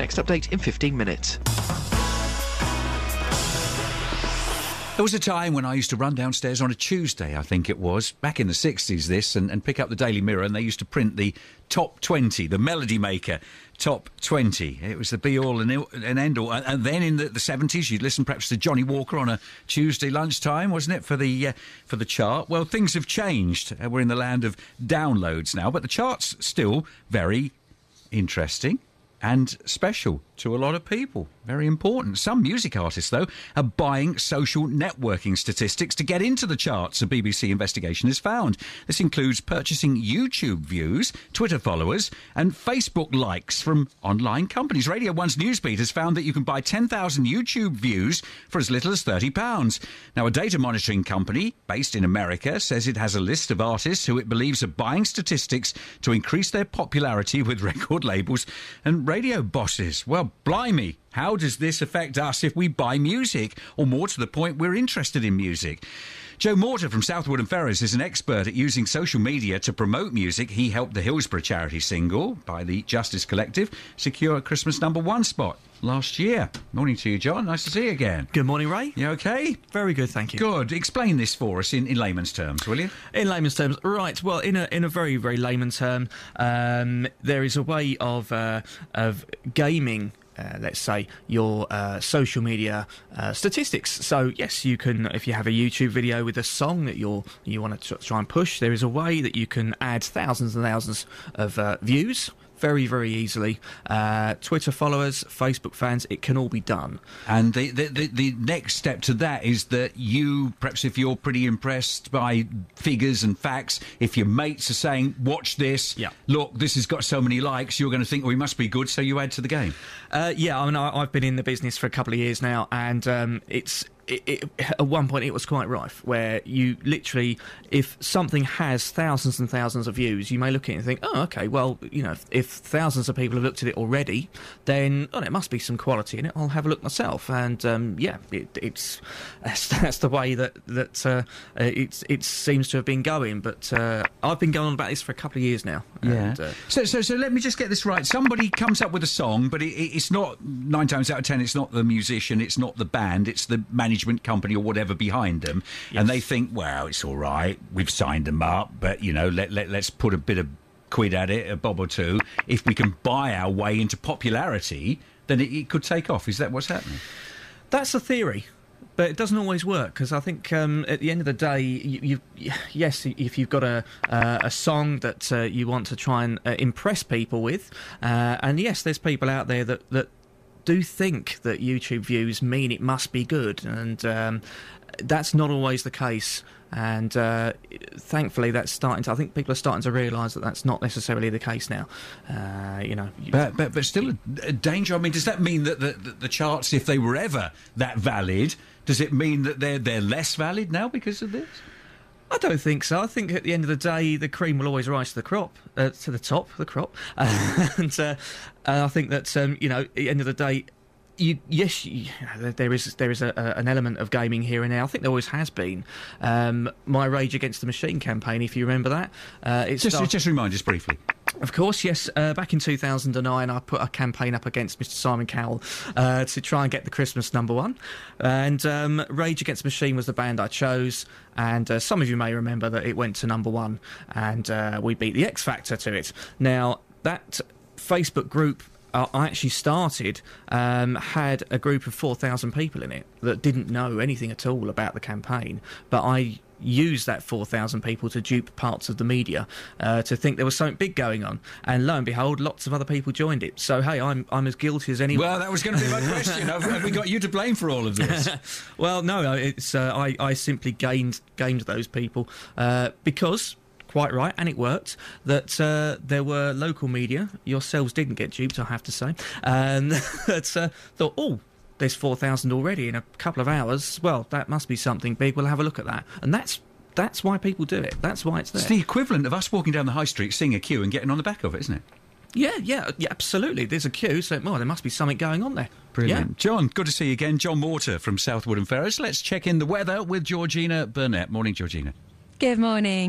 Next update in 15 minutes. There was a time when I used to run downstairs on a Tuesday, I think it was, back in the 60s this, and pick up the Daily Mirror, and they used to print the top 20, the Melody Maker top 20. It was the be-all and end-all. And then in the 70s, you'd listen perhaps to Johnny Walker on a Tuesday lunchtime, wasn't it, for the chart? Well, things have changed. We're in the land of downloads now, but the chart's still very interesting and special to a lot of people. Very important. Some music artists, though, are buying social networking statistics to get into the charts, a BBC investigation has found. This includes purchasing YouTube views, Twitter followers, and Facebook likes from online companies. Radio 1's Newsbeat has found that you can buy 10,000 YouTube views for as little as £30. Now, a data monitoring company based in America says it has a list of artists who it believes are buying statistics to increase their popularity with record labels and radio bosses. Well, blimey, how does this affect us if we buy music? Or more to the point, we're interested in music. Jon Morter from Southwood and Ferrers is an expert at using social media to promote music. He helped the Hillsborough charity single by the Justice Collective secure a Christmas #1 spot last year. Morning to you, John. Nice to see you again. Good morning, Ray. You okay? Very good, thank you. Good. Explain this for us in layman's terms, will you? In layman's terms, right. Well, in a very, very layman's term, there is a way of gaming let's say, your social media statistics. So, yes, you can, if you have a YouTube video with a song that you want to try and push, there is a way that you can add thousands and thousands of views very, very easily. Twitter followers, Facebook fans, it can all be done. And the next step to that is that you, perhaps if you're pretty impressed by figures and facts, if your mates are saying, watch this, look, this has got so many likes, you're going to think, well, we must be good, so you add to the game. Yeah, I mean, I've been in the business for a couple of years now, and at one point it was quite rife, where you literally, if something has thousands and thousands of views, you may look at it and think, oh, okay, well, you know, if thousands of people have looked at it already, then there must be some quality in it. I'll have a look myself. And that's the way that it seems to have been going. But I've been going on about this for a couple of years now. Yeah. And, so let me just get this right. Somebody comes up with a song, but it's not 9 times out of 10. It's not the musician. It's not the band. It's the management company or whatever behind them, and they think, well, it's all right, we've signed them up, but you know, let's put a bit of quid at it, a bob or two. If we can buy our way into popularity, then it could take off. Is that what's happening? That's a theory, but it doesn't always work, because I think at the end of the day, yes, if you've got a song that you want to try and impress people with, and yes, there's people out there that do think that YouTube views mean it must be good, and that's not always the case. And thankfully, that's starting to. I think people are starting to realise that that's not necessarily the case now. But still a danger. I mean, does that mean that the charts, if they were ever that valid, does it mean that they're less valid now because of this? I don't think so. I think at the end of the day, the cream will always rise to the top. And I think that at the end of the day, there is an element of gaming here and now. I think there always has been. My Rage Against the Machine campaign, if you remember that. Just remind us briefly. Of course, yes. Back in 2009, I put a campaign up against Mr. Simon Cowell to try and get the Christmas #1. And Rage Against the Machine was the band I chose. And some of you may remember that it went to #1, and we beat the X Factor to it. Now, that Facebook group I actually started had a group of 4,000 people in it that didn't know anything at all about the campaign, but I used that 4,000 people to dupe parts of the media to think there was something big going on, and lo and behold, lots of other people joined it. So hey, I'm as guilty as anyone. Well, that was going to be my question. Have we got you to blame for all of this? Well, no, it's I simply gamed those people because, quite right, and it worked, that there were local media, yourselves didn't get duped, I have to say, and that thought, oh, there's 4,000 already in a couple of hours, well, that must be something big, we'll have a look at that. And that's why people do it, that's why it's there. It's the equivalent of us walking down the high street, seeing a queue and getting on the back of it, isn't it? Yeah, absolutely. There's a queue, so there must be something going on there. Brilliant. Yeah. John, good to see you again. Jon Morter from Southwood and Ferrers. Let's check in the weather with Georgina Burnett. Morning, Georgina. Good morning.